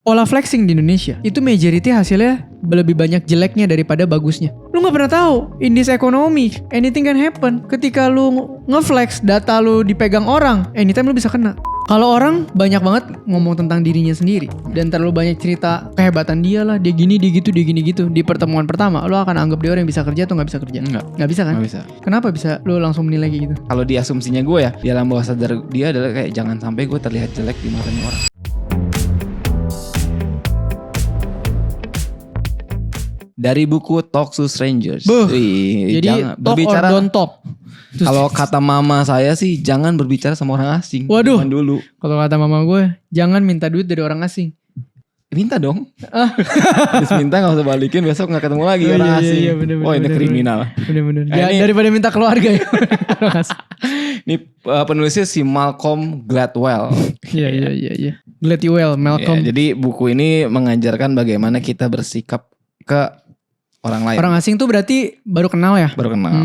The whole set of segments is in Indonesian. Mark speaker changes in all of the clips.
Speaker 1: Pola flexing di Indonesia itu majority hasilnya lebih banyak jeleknya daripada bagusnya. Lu nggak pernah tahu in this economy anything can happen. Ketika lu ngeflex data lu dipegang orang, anytime lu bisa kena. Kalau orang banyak banget ngomong tentang dirinya sendiri dan terlalu banyak cerita kehebatan dia lah, dia gini, dia gitu, dia gini gitu. Di pertemuan pertama, lu akan anggap dia orang yang bisa kerja atau nggak bisa kerja? Nggak bisa kan?
Speaker 2: Nggak bisa.
Speaker 1: Kenapa bisa lu langsung menilai kayak gitu?
Speaker 2: Kalau di asumsinya gue ya, di alam bawah sadar dia adalah kayak jangan sampai gue terlihat jelek di matanya orang. Dari buku Talk to Strangers.
Speaker 1: Jadi
Speaker 2: jangan
Speaker 1: talk
Speaker 2: berbicara,
Speaker 1: or don't talk.
Speaker 2: Kalau kata mama saya sih jangan berbicara sama orang asing.
Speaker 1: Waduh.
Speaker 2: Jangan dulu.
Speaker 1: Kalau kata mama gue, jangan minta duit dari orang asing.
Speaker 2: Minta dong. Terus minta gak usah balikin, besok gak ketemu lagi orang asing.
Speaker 1: Iya, bener,
Speaker 2: oh ini
Speaker 1: bener,
Speaker 2: kriminal.
Speaker 1: Bener-bener.
Speaker 2: Ini,
Speaker 1: daripada minta keluarga ya.
Speaker 2: Ini penulisnya si Malcolm Gladwell.
Speaker 1: Iya. Gladwell, Malcolm.
Speaker 2: Ya, jadi buku ini mengajarkan bagaimana kita bersikap ke orang lain.
Speaker 1: Orang asing tuh berarti baru kenal ya?
Speaker 2: Baru kenal.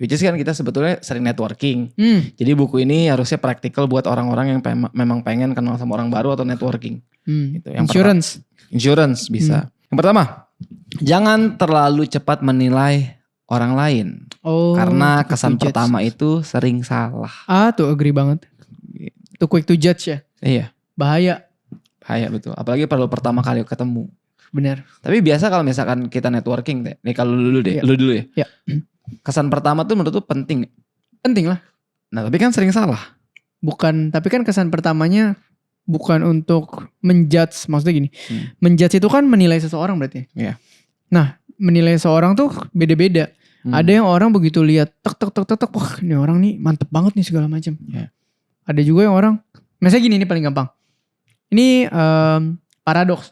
Speaker 2: Which is kan kita sebetulnya sering networking. Jadi buku ini harusnya praktikal buat orang-orang yang memang pengen kenal sama orang baru atau networking. Gitu. Yang insurance bisa. Yang pertama, jangan terlalu cepat menilai orang lain. Karena kesan pertama itu sering salah.
Speaker 1: Tuh agree banget. Too quick to judge ya?
Speaker 2: Iya.
Speaker 1: Bahaya
Speaker 2: Betul. Apalagi perlu pertama kali ketemu.
Speaker 1: Benar.
Speaker 2: Tapi biasa kalau misalkan kita networking deh. Nih kalau lu dulu ya.
Speaker 1: Iya.
Speaker 2: Kesan pertama tuh menurut lu penting.
Speaker 1: Penting lah.
Speaker 2: Nah tapi kan sering salah.
Speaker 1: Bukan, tapi kan kesan pertamanya bukan untuk menjudge. Maksudnya gini. Menjudge itu kan menilai seseorang berarti.
Speaker 2: Iya.
Speaker 1: Nah menilai seseorang tuh beda-beda. Ada yang orang begitu lihat tek, wah ini orang nih mantep banget nih segala macam.
Speaker 2: Yeah.
Speaker 1: Ada juga yang orang, misalnya gini, ini paling gampang. Ini paradoks.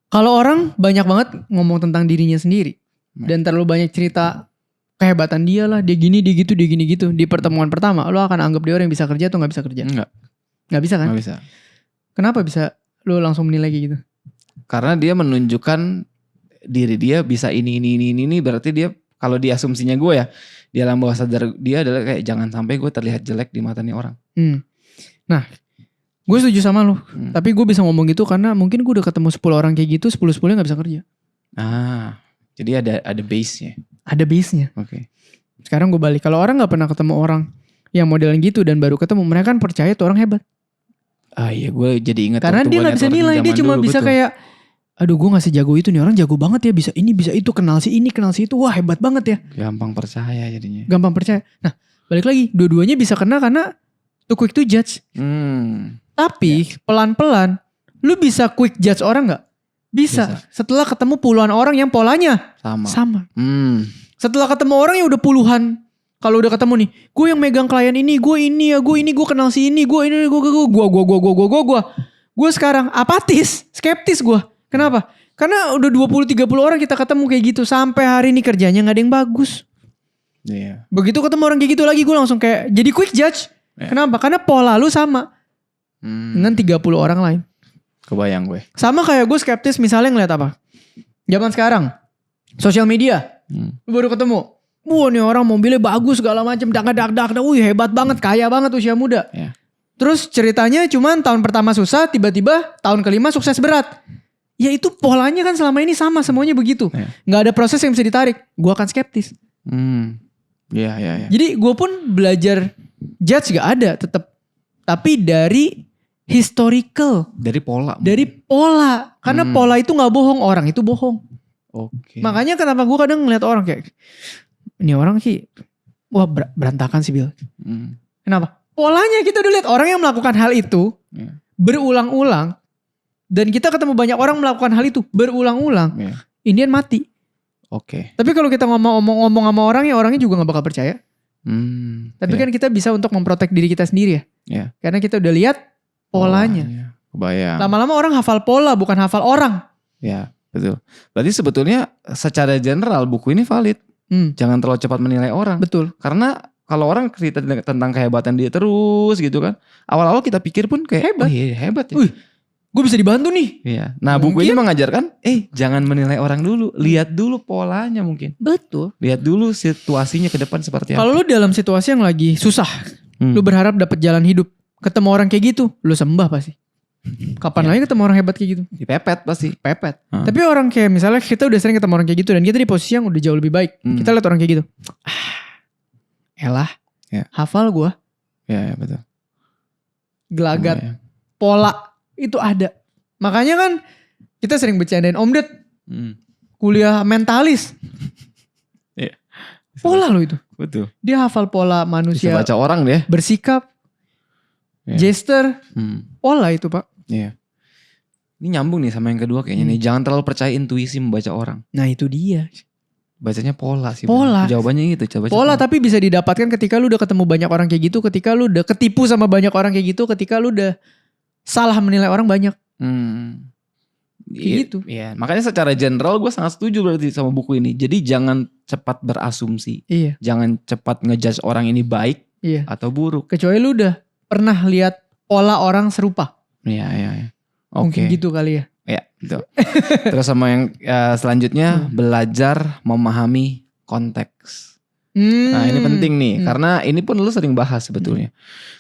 Speaker 1: Kalau orang banyak banget ngomong tentang dirinya sendiri dan terlalu banyak cerita kehebatan dia lah, dia gini, dia gitu, dia gini gitu. Di pertemuan pertama, lo akan anggap dia orang yang bisa kerja atau nggak bisa kerja? Nggak bisa kan?
Speaker 2: Nggak bisa.
Speaker 1: Kenapa bisa lo langsung menilai kayak gitu?
Speaker 2: Karena dia menunjukkan diri dia bisa ini. Berarti dia, kalau di asumsinya gue ya, di alam bawah sadar dia adalah kayak jangan sampai gue terlihat jelek di matanya orang.
Speaker 1: Nah, gue setuju sama lo. Tapi gue bisa ngomong gitu karena mungkin gue udah ketemu 10 orang kayak gitu, 10-10 gak bisa kerja.
Speaker 2: Jadi ada base-nya.
Speaker 1: Ada base-nya.
Speaker 2: Oke.
Speaker 1: Sekarang gue balik. Kalau orang gak pernah ketemu orang yang modelan gitu dan baru ketemu, mereka kan percaya tuh orang hebat.
Speaker 2: Iya, gue jadi ingat.
Speaker 1: Karena dia gak bisa nilai. Dia cuma bisa kayak, aduh gue gak sejago itu nih, orang jago banget ya, bisa ini, bisa itu, kenal si ini, kenal si itu, wah hebat banget ya.
Speaker 2: Gampang percaya jadinya.
Speaker 1: Gampang percaya. Nah balik lagi, dua-duanya bisa kena karena too quick to judge. Tapi pelan-pelan lu bisa quick judge orang gak? Bisa. Setelah ketemu puluhan orang yang polanya sama. Setelah ketemu orang yang udah puluhan, kalau udah ketemu nih, gue yang megang klien ini, gue ini ya, gue kenal si ini, gue ini, gue sekarang apatis, skeptis gue. Kenapa? Karena udah 20-30 orang kita ketemu kayak gitu, sampai hari ini kerjanya gak ada yang bagus. Begitu ketemu orang kayak gitu lagi, gue langsung kayak jadi quick judge. Kenapa? Karena pola lu sama dengan 30 orang lain.
Speaker 2: Kebayang gue.
Speaker 1: Sama kayak gue skeptis misalnya ngeliat apa? Zaman sekarang, sosial media. Lu baru ketemu. Wah nih orang mobilnya bagus segala macam, dak, wih hebat banget, kaya banget usia muda. Terus ceritanya cuman tahun pertama susah, tiba-tiba tahun kelima sukses berat. Ya itu polanya kan selama ini sama, semuanya begitu. Gak ada proses yang bisa ditarik. Gue akan skeptis. Jadi gue pun belajar judge gak ada tetap. Tapi dari historical. Dari pola. Karena pola itu gak bohong, orang itu bohong. Makanya kenapa gue kadang ngeliat orang kayak, ini orang sih, wah berantakan sih Bill. Kenapa? Polanya kita udah lihat orang yang melakukan hal itu berulang-ulang. Dan kita ketemu banyak orang melakukan hal itu berulang-ulang. Indian mati. Tapi kalau kita ngomong sama orang ya, orangnya juga gak bakal percaya. Tapi kan kita bisa untuk memprotek diri kita sendiri ya. Karena kita udah lihat polanya.
Speaker 2: Kebayang.
Speaker 1: Lama-lama orang hafal pola bukan hafal orang.
Speaker 2: Ya betul. Berarti sebetulnya secara general buku ini valid. Jangan terlalu cepat menilai orang.
Speaker 1: Betul.
Speaker 2: Karena kalau orang cerita tentang kehebatan dia terus gitu kan, awal-awal kita pikir pun kayak hebat ya. Gue bisa dibantu nih. Nah buku ini mengajarkan, jangan menilai orang dulu, lihat dulu polanya mungkin.
Speaker 1: Betul.
Speaker 2: Lihat dulu situasinya ke depan seperti apa.
Speaker 1: Kalau lu dalam situasi yang lagi susah, lu berharap dapat jalan hidup, ketemu orang kayak gitu, lu sembah pasti. Kapan lagi ketemu orang hebat kayak gitu?
Speaker 2: Dipepet pasti.
Speaker 1: Pepet. Tapi orang kayak misalnya kita udah sering ketemu orang kayak gitu dan kita di posisi yang udah jauh lebih baik. Kita lihat orang kayak gitu. Elah. Hafal gue.
Speaker 2: Ya betul.
Speaker 1: Gelagat. Pola itu ada. Makanya kan kita sering bercandain Om Ded. Kuliah mentalis. Pola loh itu.
Speaker 2: Betul.
Speaker 1: Dia hafal pola manusia.
Speaker 2: Bisa baca orang deh.
Speaker 1: Bersikap. Gesture. Pola itu Pak.
Speaker 2: Iya. Ini nyambung nih sama yang kedua kayaknya nih. Jangan terlalu percaya intuisi membaca orang.
Speaker 1: Nah itu dia.
Speaker 2: Bacanya pola sih.
Speaker 1: Pola.
Speaker 2: Jawabannya itu.
Speaker 1: Pola tapi bisa didapatkan ketika lu udah ketemu banyak orang kayak gitu. Ketika lu udah ketipu sama banyak orang kayak gitu. Ketika lu udah salah menilai orang banyak. Kayak gitu.
Speaker 2: Iya. Makanya secara general gue sangat setuju berarti sama buku ini. Jadi jangan cepat berasumsi.
Speaker 1: Iya.
Speaker 2: Jangan cepat ngejudge orang ini baik atau buruk.
Speaker 1: Kecuali lu udah pernah lihat pola orang serupa.
Speaker 2: Iya.
Speaker 1: Mungkin gitu kali ya.
Speaker 2: Iya, betul. Terus sama yang selanjutnya belajar memahami konteks. Nah ini penting nih, karena ini pun lu sering bahas sebetulnya.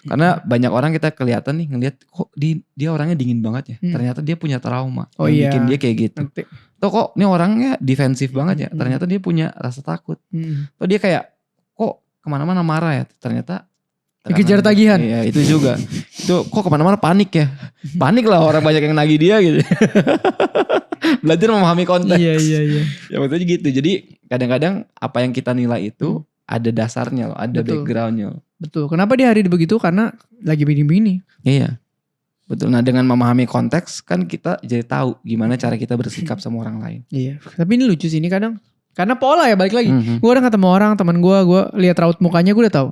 Speaker 2: Karena banyak orang kita kelihatan nih ngelihat kok dia orangnya dingin banget ya. Ternyata dia punya trauma yang bikin dia kayak gitu. Tuh kok ini orangnya defensif banget ya. Ternyata dia punya rasa takut. Tuh dia kayak kok kemana-mana marah ya. Ternyata
Speaker 1: dikejar tagihan.
Speaker 2: Iya itu juga. Itu kok kemana-mana panik ya. Panik lah orang banyak yang nagih dia gitu. Belajar memahami konteks.
Speaker 1: Iya.
Speaker 2: Ya maksudnya gitu. Jadi kadang-kadang apa yang kita nilai itu ada dasarnya loh. Ada backgroundnya loh.
Speaker 1: Betul. Kenapa dia hari begitu? Karena lagi begini-begini.
Speaker 2: Iya. Betul. Nah dengan memahami konteks kan kita jadi tahu gimana cara kita bersikap sama orang lain.
Speaker 1: Iya. Tapi ini lucu sih ini kadang. Karena pola ya balik lagi. Gue udah ketemu orang teman gue lihat raut mukanya gue udah tahu.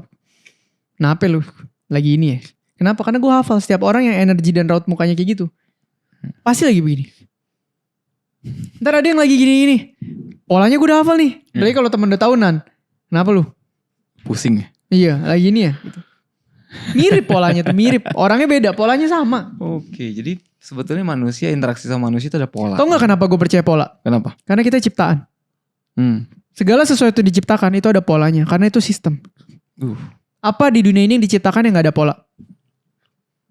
Speaker 1: Kenapa lu lagi ini ya? Kenapa? Karena gue hafal setiap orang yang energi dan raut mukanya kayak gitu. Pasti lagi begini. Ntar ada yang lagi gini-gini. Polanya gue udah hafal nih. Berarti kalau temen udah tahunan. Kenapa lu?
Speaker 2: Pusing ya?
Speaker 1: Iya lagi ini ya. Gitu. Mirip polanya tuh mirip. Orangnya beda polanya sama.
Speaker 2: Oke jadi sebetulnya manusia interaksi sama manusia itu ada pola.
Speaker 1: Tau gak kenapa gue percaya pola?
Speaker 2: Kenapa?
Speaker 1: Karena kita ciptaan. Segala sesuatu diciptakan itu ada polanya. Karena itu sistem. Apa di dunia ini yang diciptakan yang gak ada pola?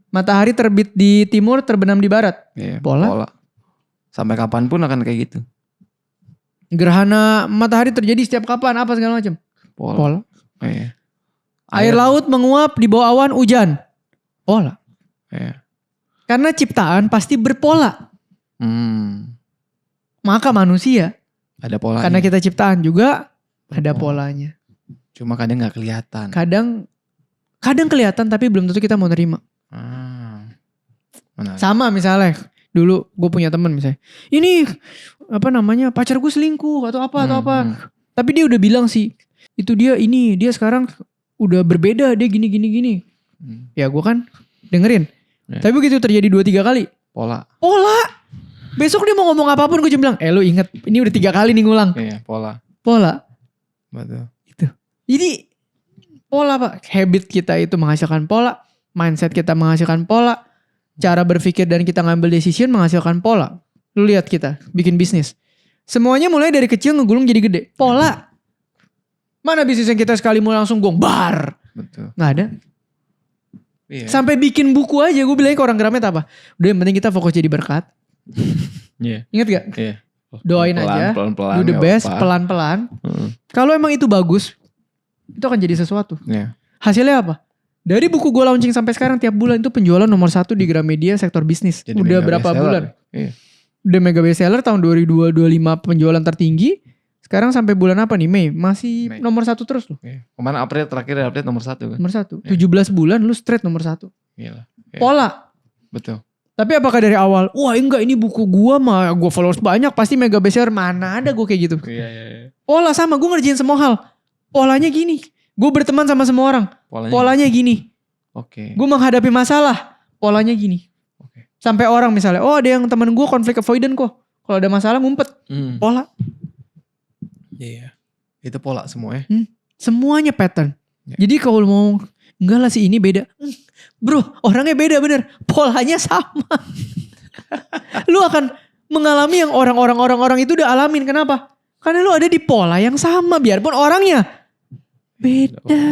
Speaker 1: Matahari terbit di timur, terbenam di barat. Pola.
Speaker 2: Sampai kapanpun akan kayak gitu.
Speaker 1: Gerhana matahari terjadi setiap kapan, apa segala macam. Pola. Air laut menguap di bawah awan, hujan. Pola. Karena ciptaan pasti berpola. Maka manusia
Speaker 2: ada polanya.
Speaker 1: Karena kita ciptaan juga ada polanya.
Speaker 2: Cuma kadang gak kelihatan.
Speaker 1: Kadang kelihatan tapi belum tentu kita mau nerima. Sama misalnya dulu gue punya teman misalnya. Ini pacar gue selingkuh atau apa. Tapi dia udah bilang sih. Itu dia sekarang udah berbeda. Dia gini. Ya gue kan dengerin. Tapi begitu terjadi 2-3 kali.
Speaker 2: Pola.
Speaker 1: Besok dia mau ngomong apapun gue cuma bilang. Lu inget ini udah 3 kali nih ngulang.
Speaker 2: Iya
Speaker 1: Pola.
Speaker 2: Betul.
Speaker 1: Jadi pola Pak. Habit kita itu menghasilkan pola. Mindset kita menghasilkan pola. Cara berpikir dan kita ngambil decision menghasilkan pola. Lu lihat kita bikin bisnis. Semuanya mulai dari kecil ngegulung jadi gede. Pola. Mana bisnis yang kita sekali mulai langsung gongbar.
Speaker 2: Betul.
Speaker 1: Gak ada. Sampai bikin buku aja gue bilangnya ke orang Gramet apa. Udah yang penting kita fokus jadi berkat. Ingat gak? Doain aja.
Speaker 2: Pelan-pelan.
Speaker 1: Do the best. Pelan-pelan. Kalau emang itu bagus. Itu akan jadi sesuatu. Hasilnya apa? Dari buku gue launching sampai sekarang tiap bulan itu penjualan nomor 1 di Gramedia sektor bisnis. Jadi udah berapa bulan? Udah mega bestseller tahun 2025 penjualan tertinggi. Sekarang sampai bulan apa nih? Mei. Masih nomor 1 terus loh.
Speaker 2: Kemana April terakhir update nomor 1 kan?
Speaker 1: Nomor 1. 17 bulan lu straight nomor 1. Pola.
Speaker 2: Betul.
Speaker 1: Tapi apakah dari awal? Wah enggak ini buku gue mah. Gue followers banyak pasti mega bestseller. Mana ada gue kayak gitu. Pola sama gue ngerjain semua hal. Polanya gini. Gue berteman sama semua orang. Polanya gini. Gue menghadapi masalah. Polanya gini. Sampai orang misalnya. Oh ada yang temen gue konflik avoidant kok. Kalau ada masalah ngumpet. Pola.
Speaker 2: Itu pola semua ya.
Speaker 1: Semuanya pattern. Jadi kalau mau. Enggak lah si ini beda. Bro orangnya beda bener. Polanya sama. Lu akan mengalami yang orang itu udah alamin. Kenapa? Karena lu ada di pola yang sama. Biarpun orangnya Beda.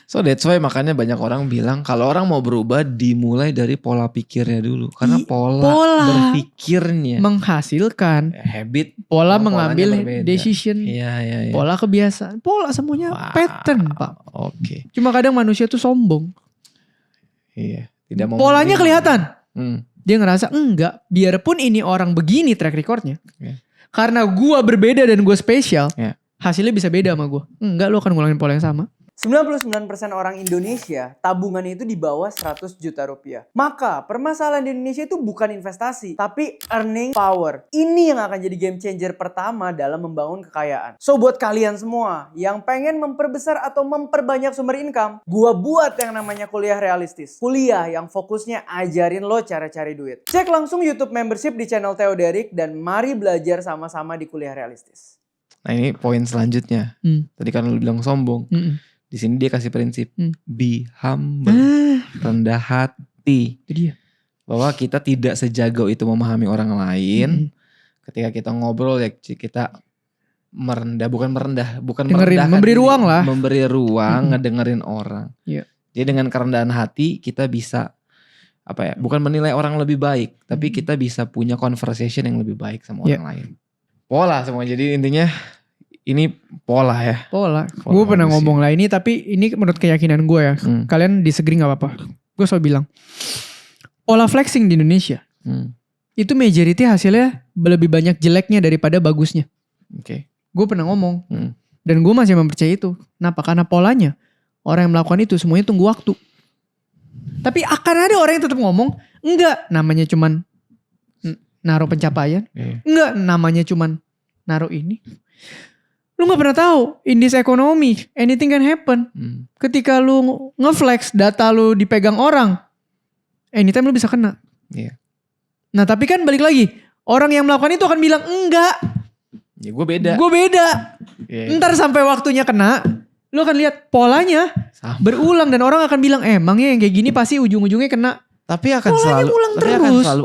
Speaker 2: So that's why makanya banyak orang bilang kalau orang mau berubah dimulai dari pola pikirnya dulu. Karena pola berpikirnya
Speaker 1: menghasilkan
Speaker 2: habit,
Speaker 1: pola mengambil decision,
Speaker 2: iya.
Speaker 1: pola kebiasaan, pola semuanya pattern Pak.
Speaker 2: Oke.
Speaker 1: Cuma kadang manusia tuh sombong.
Speaker 2: Iya. Tidak mau
Speaker 1: polanya kelihatan. Dia ngerasa enggak, biarpun ini orang begini track recordnya. Karena gue berbeda dan gue spesial, hasilnya bisa beda sama gue. Enggak, lo akan ngulangin pola yang sama.
Speaker 3: 99% orang Indonesia tabungannya itu di bawah 100 juta rupiah. Maka permasalahan di Indonesia itu bukan investasi, tapi earning power. Ini yang akan jadi game changer pertama dalam membangun kekayaan. So buat kalian semua yang pengen memperbesar atau memperbanyak sumber income, gua buat yang namanya kuliah realistis. Kuliah yang fokusnya ajarin lo cara cari duit. Cek langsung YouTube membership di channel Theo Derek dan mari belajar sama-sama di kuliah realistis.
Speaker 2: Nah ini poin selanjutnya. Tadi kan lu bilang sombong. Di sini dia kasih prinsip be humble, rendah hati.
Speaker 1: Itu dia.
Speaker 2: Bahwa kita tidak sejago itu memahami orang lain. Ketika kita ngobrol ya kita bukan merendah,
Speaker 1: memberi ruang lah.
Speaker 2: Memberi ruang, ngedengerin orang. Jadi dengan kerendahan hati kita bisa bukan menilai orang lebih baik, tapi kita bisa punya conversation yang lebih baik sama orang lain. Pola semua. Jadi intinya ini pola ya.
Speaker 1: Pola. Gue pernah ngomong lah ini, tapi ini menurut keyakinan gue ya. Kalian disagree gak apa-apa. Gue selalu bilang, pola flexing di Indonesia itu majority hasilnya lebih banyak jeleknya daripada bagusnya. Gue pernah ngomong. Dan gue masih mempercayai itu. Kenapa? Karena polanya orang yang melakukan itu semuanya tunggu waktu. Tapi akan ada orang yang tetap ngomong, enggak, namanya cuman naruh pencapaian. Enggak, namanya cuman naruh ini. Lu gak pernah tahu, in this economy, anything can happen. Ketika lu ngeflex, data lu dipegang orang, anytime lu bisa kena. Nah tapi kan balik lagi, orang yang melakukan itu akan bilang, enggak.
Speaker 2: Ya gue beda.
Speaker 1: Ntar sampai waktunya kena, lu akan lihat polanya berulang. Dan orang akan bilang, emangnya yang kayak gini pasti ujung-ujungnya kena.
Speaker 2: Tapi akan selalu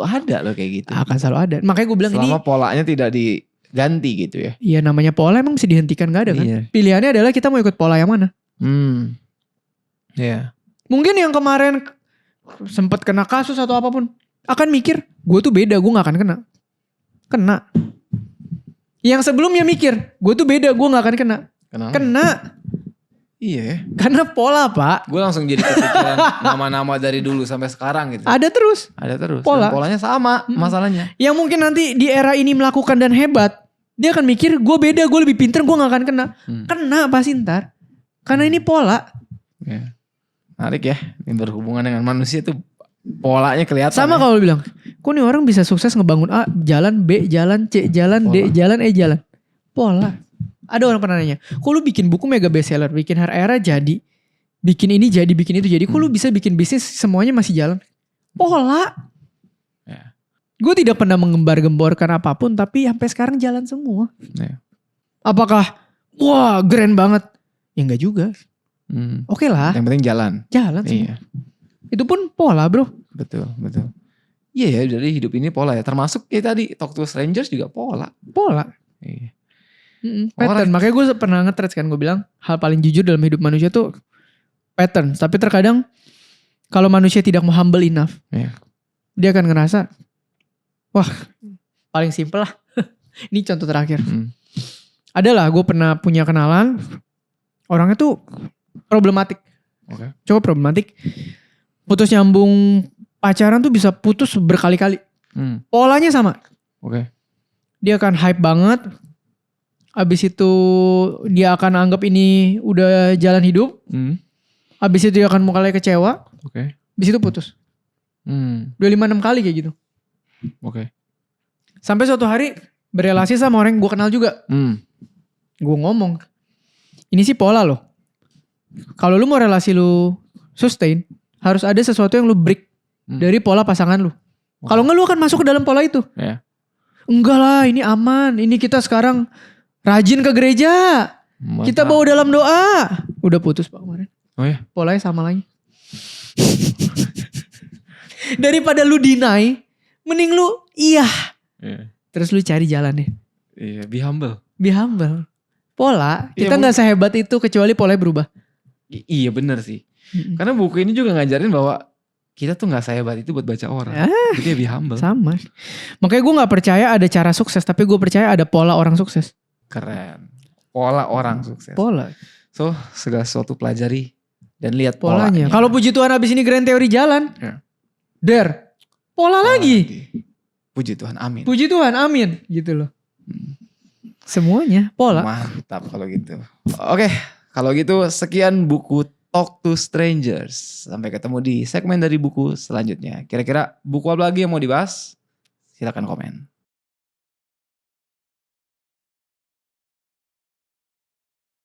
Speaker 2: ada loh kayak gitu.
Speaker 1: Akan selalu ada. Makanya gue bilang
Speaker 2: selama polanya tidak diganti gitu ya.
Speaker 1: Iya namanya pola emang bisa dihentikan, gak ada kan. Pilihannya adalah kita mau ikut pola yang mana. Mungkin yang kemarin sempat kena kasus atau apapun akan mikir gue tuh beda, gue gak akan kena. Yang sebelumnya mikir gue tuh beda, gue gak akan kena. Kena.
Speaker 2: Iya ya.
Speaker 1: Karena pola Pak.
Speaker 2: Gue langsung jadi kepikiran nama-nama dari dulu sampai sekarang gitu.
Speaker 1: Ada terus.
Speaker 2: Dan polanya sama masalahnya.
Speaker 1: Yang mungkin nanti di era ini melakukan dan hebat, dia akan mikir gue beda, gue lebih pinter, gue gak akan kena. Kena pasti ntar. Karena ini pola.
Speaker 2: Menarik ya. Ini berhubungan dengan manusia tuh polanya kelihatan.
Speaker 1: Sama kalau lu bilang, kok nih orang bisa sukses ngebangun A, jalan B, jalan C, jalan D, jalan E, jalan. Pola. Ada orang pernah nanya, kok lu bikin buku mega bestseller, bikin Her Era jadi, bikin ini jadi, bikin itu jadi, kok lu bisa bikin bisnis semuanya masih jalan? Pola. Gue tidak pernah mengembar-gemborkan apapun, tapi sampai sekarang jalan semua. Apakah, wah keren banget? Ya enggak juga. Oke lah.
Speaker 2: Yang penting jalan.
Speaker 1: Jalan semua. Itu pun pola bro.
Speaker 2: Betul. Iya ya, dari hidup ini pola ya. Termasuk kayak tadi, talk to strangers juga pola. Iya.
Speaker 1: Pattern. Makanya gue pernah nge-threads kan, gue bilang hal paling jujur dalam hidup manusia tuh pattern. Tapi terkadang kalau manusia tidak mau humble enough, dia akan ngerasa, wah paling simple lah. Ini contoh terakhir. Adalah gue pernah punya kenalan, orangnya tuh problematik. Coba problematik. Putus nyambung pacaran tuh bisa putus berkali-kali. Polanya sama. Dia akan hype banget. Abis itu dia akan anggap ini udah jalan hidup. Abis itu dia akan mulai kecewa. Abis itu putus. Udah 5-6 kali kayak gitu. Sampai suatu hari berelasi sama orang yang gue kenal juga. Gue ngomong, ini sih pola loh. Kalau lu mau relasi lu sustain, harus ada sesuatu yang lu break dari pola pasangan lu. Kalau enggak lu akan masuk ke dalam pola itu. Enggak lah, ini aman. Ini kita sekarang rajin ke gereja. Kita bawa dalam doa. Udah putus Pak kemarin. Polanya sama lagi. Daripada lu deny, mending lu terus lu cari jalannya.
Speaker 2: Be humble.
Speaker 1: Pola, kita gak sehebat itu kecuali polanya berubah.
Speaker 2: Iya bener sih. Karena buku ini juga ngajarin bahwa kita tuh gak sehebat itu buat baca orang. Jadi be humble.
Speaker 1: Sama. Makanya gue gak percaya ada cara sukses. Tapi gue percaya ada pola orang sukses.
Speaker 2: Keren. Pola orang sukses.
Speaker 1: Pola.
Speaker 2: So segala sesuatu pelajari. Dan lihat
Speaker 1: polanya. Kalau puji Tuhan abis ini grand teori jalan. Pola lagi.
Speaker 2: Puji Tuhan, amin.
Speaker 1: Puji Tuhan, amin. Gitu loh. Semuanya pola.
Speaker 2: Mantap kalau gitu. Oke, kalau gitu sekian buku Talk to Strangers. Sampai ketemu di segmen dari buku selanjutnya. Kira-kira buku apa lagi yang mau dibahas? Silakan komen.